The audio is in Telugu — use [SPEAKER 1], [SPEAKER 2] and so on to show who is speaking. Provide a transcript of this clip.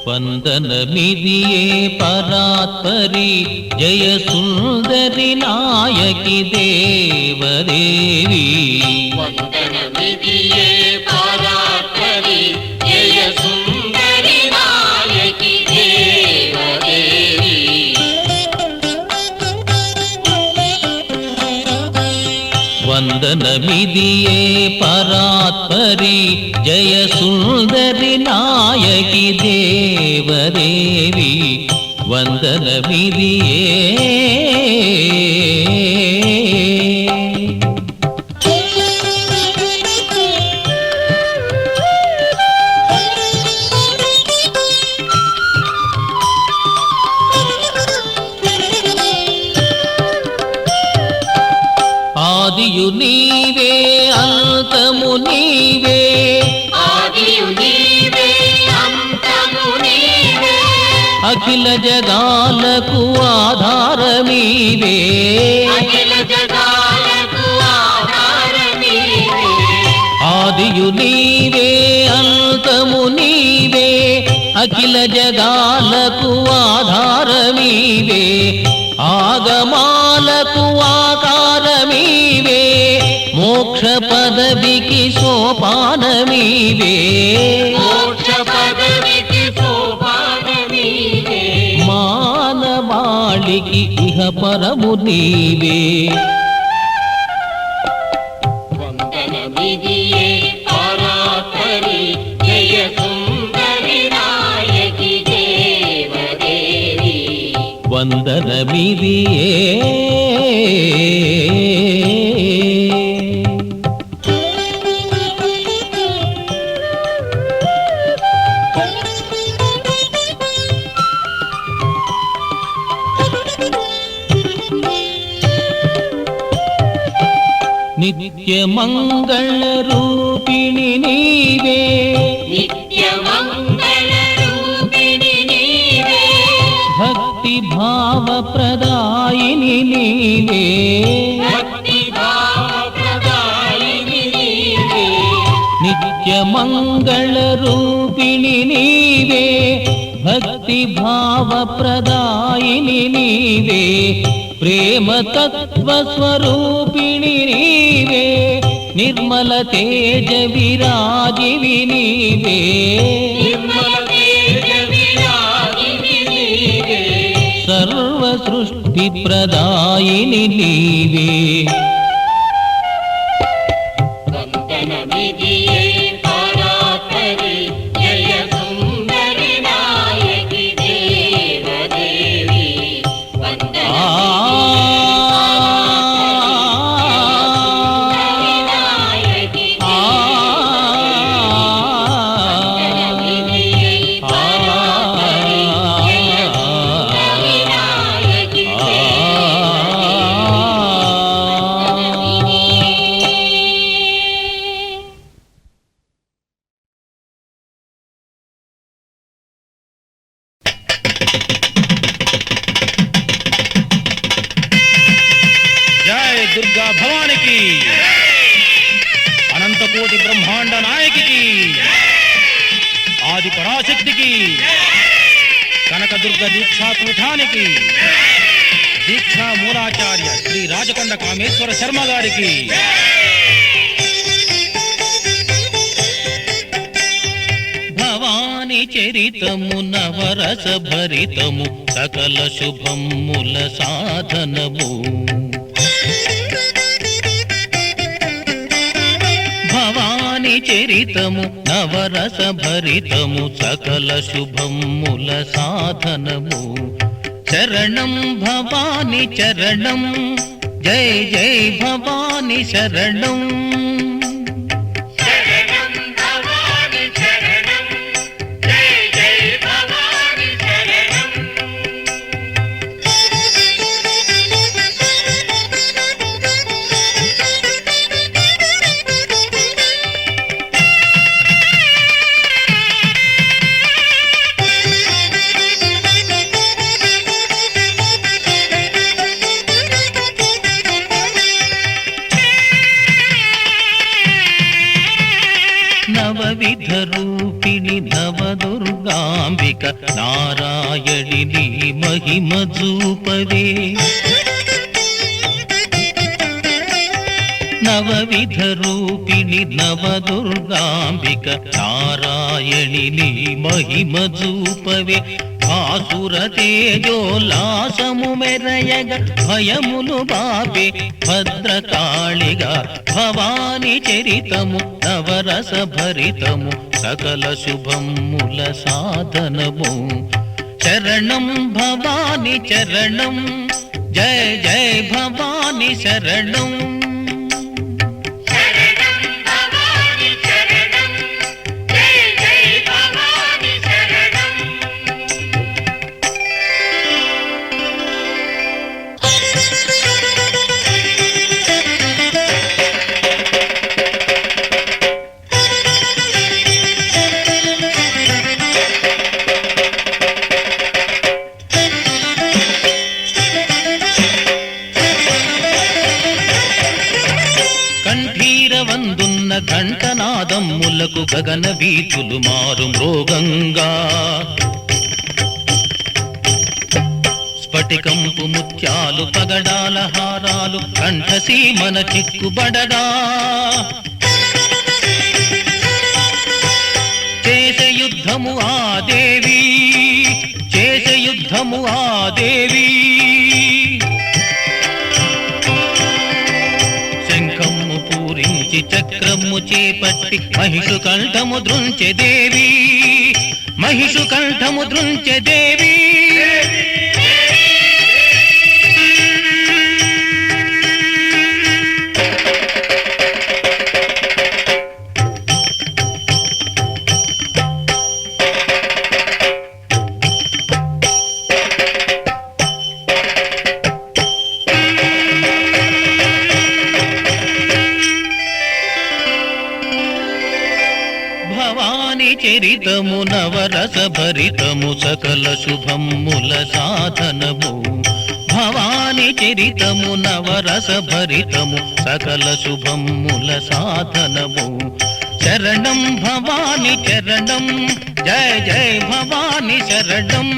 [SPEAKER 1] వందనమిదియే పరాత్పరి జయ సుందరి నాయకి దేవదేవి
[SPEAKER 2] వందనమిదియే పరాత్పరి జయ సుందరి నాయకి దేవదేవి
[SPEAKER 1] వందనమిదియే పరాత్పరి జయ సుందరి నాయకి దేవదేవి వందనమిదియే ఆదియు నీవే అంతము నీవే
[SPEAKER 2] ఆదియు నీవే అంతము నీవే
[SPEAKER 1] అఖిల జగాలకు ఆధారమీవే
[SPEAKER 2] అఖిల జగాలకు ఆధారమీవే
[SPEAKER 1] ఆదియు నీవే అంతము నీవే అఖిల జగాలకు ఆధారమీవే ఆగమాలకు ఆకారమీవే మోక్ష పదవికి సోపానమీవే
[SPEAKER 2] మోక్ష పదవికి సోపానమీవే
[SPEAKER 1] మానవాళికి ఇహ పరము నీవే
[SPEAKER 2] వందనమిదియే పరాత్పరి జయ సుందరి నాయకి దేవదేవి
[SPEAKER 1] వందనమిదియే నిత్య మంగళ రూపిణి నీవే
[SPEAKER 2] నిత్య మంగళ రూపిణి నీవే
[SPEAKER 1] భక్తి భావ ప్రదాయిని నీవే
[SPEAKER 2] భక్తి భావ ప్రదాయిని నీవే
[SPEAKER 1] నిత్య మంగళ రూపిణి నీవే భక్తి భావ ప్రదాయిని నీవే ప్రేమ తత్వ స్వరూపిణి నీవే నిర్మల తేజ విరాజివి నీవే
[SPEAKER 2] నిర్మల తేజ విరాజిని నీవే
[SPEAKER 1] సర్వ సృష్టి ప్రదాయిని నీవే
[SPEAKER 2] వందనమిదియే పరాత్పరి జయ సుందరి నాయకి దేవదేవి
[SPEAKER 3] దుర్గా భవానికి అనంతకోటి బ్రహ్మాండ నాయకికి ఆది పరాశక్తికి కనకదుర్గ దీక్షాపీఠానికి దీక్షా మూలాచార్య శ్రీ రాజకొండ కామేశ్వర శర్మ గారికి
[SPEAKER 1] భవాని చరితము నవరస భరితము సకల శుభముల సాధనము భవాని చరితము నవరస భరితము సకల శుభముల సాధనము శరణం భవాని చరణం జై జై భవాని శరణం నవవిధ రూపిణి నవదుర్గాంబిక దుర్గాంబిక నారాయణిని మహిమ చూపవే నవవిధ రూపిణి నవదుర్గాంబిక నారాయణిని మహిమ చూపవే ఆసుర తేజోల్లాసము మెరయగ భయములు బాపే భద్రకాళిగా భవాని చరితము నవరస భరితము సకల శుభముల సాధనము శరణం భవాని చరణం జయ జయ భవాని శరణం కంఠీరవందున్న ఘంటనాదమ్ములకు గగన వీధులు మారు మృగంగా స్ఫటికంపు ముత్యాలు పగడాల హారాలు కంఠసీమన చిక్కుబడగా చేసే యుద్ధము ఆ దేవి చేసే యుద్ధము ఆ దేవి శంఖము పూరించి చక్రము చేపట్టి మహిషు కంఠము దృంచె దేవి మహిషు కంఠము దృంచె దేవి భవాని చరితము నవరస భరితము సకల శుభముల సాధనము భవాని చరితము నవరస భరితము సకల శుభముల సాధనము శరణం భవాని చరణం జయ జయ భవాని శరణం